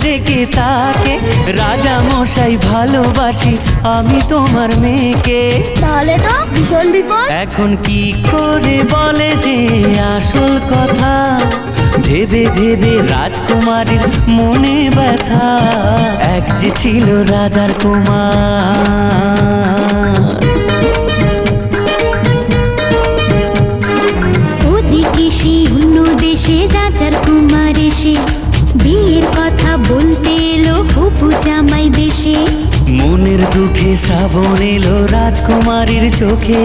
রেখে তাকে রাজা মশাই ভালোবাসি আমি তোমার মেয়েকে। তাহলে তো ভীষণ বিপদ। এখন কি করে বলে সে আসল কথা, ভেবে ভেবে রাজকুমারীর মনে ব্যথা। এক যে ছিল রাজার কুমার। ওদিকে সেই অন্য দেশে রাজার কুমার এসে বিয়ের কথা বলতে এলো হবু জামাই বেশে। মনের দুঃখে শ্রাবণ এলো রাজকুমারীর চোখে।